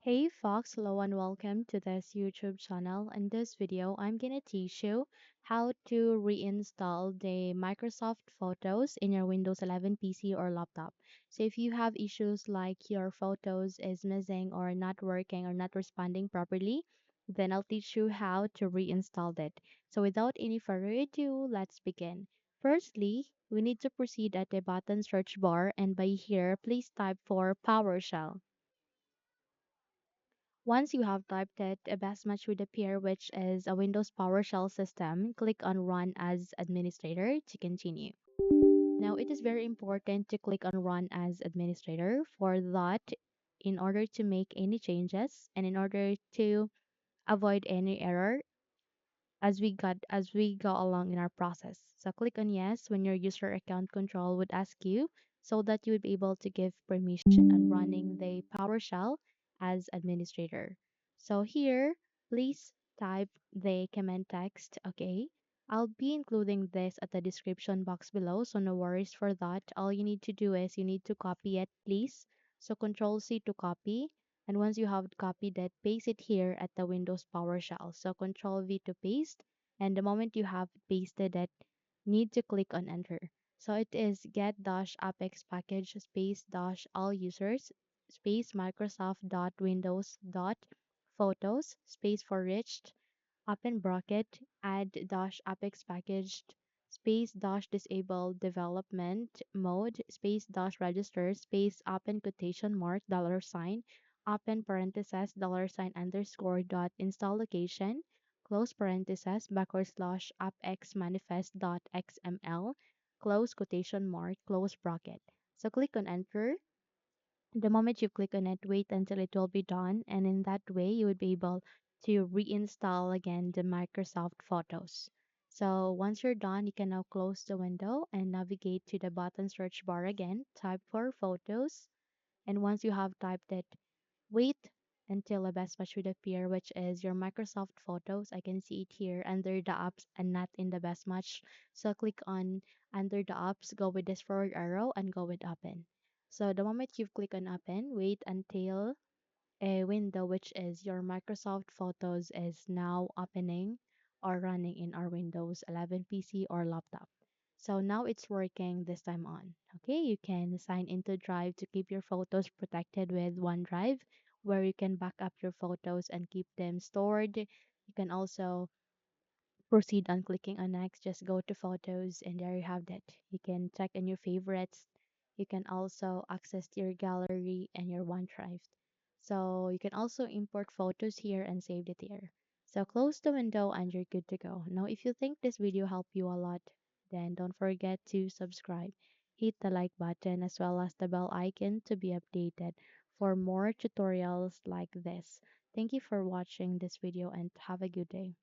Hey Fox, hello and welcome to this YouTube channel. In this video, I'm gonna teach you how to reinstall the Microsoft Photos in your Windows 11 PC or laptop. So if you have issues like your photos is missing or not working or not responding properly, then I'll teach you how to reinstall it. So without any further ado, let's begin. Firstly, we need to proceed at the button search bar, and by here, please type for PowerShell. Once you have typed it, a best match would appear, which is a Windows PowerShell system. Click on Run as Administrator to continue. Now, it is very important to click on Run as Administrator. For that, in order to make any changes and in order to avoid any error, as we go along in our process. So click on yes when your user account control would ask you so that you would be able to give permission on running the PowerShell as administrator. So here, please type the command text, okay? I'll be including this at the description box below, so no worries for that. All you need to do is you need to copy it, please. So Control C to copy, and once you have copied it, paste it here at the Windows PowerShell. So Control V to paste. And the moment you have pasted it, need to click on enter. So it is get-AppxPackage space dash all users space Microsoft.Windows.photos space Foreach open bracket add dash apex packaged space dash disable development mode space dash register space open quotation mark dollar sign open parentheses dollar sign underscore dot install location close parentheses backward slash AppXManifest.xml close quotation mark close bracket. So click on enter. The moment you click on it, wait until it will be done, and in that way, you would be able to reinstall again the Microsoft Photos. So once you're done, you can now close the window and navigate to the button search bar again, type for Photos, and once you have typed it, wait until a best match would appear, which is your Microsoft Photos. I can see it here under the apps and not in the best match. So click on under the apps, go with this forward arrow and go with open. So the moment you click on open, wait until a window which is your Microsoft Photos is now opening or running in our Windows 11 PC or laptop. So now it's working this time on. Okay, you can sign into Drive to keep your photos protected with OneDrive, where you can back up your photos and keep them stored. You can also proceed on clicking on next. Just go to photos and there you have that. You can check on your favorites. You can also access your gallery and your OneDrive. So you can also import photos here and save it here. So close the window and you're good to go. Now if you think this video helped you a lot, then don't forget to subscribe. Hit the like button as well as the bell icon to be updated for more tutorials like this. Thank you for watching this video and have a good day.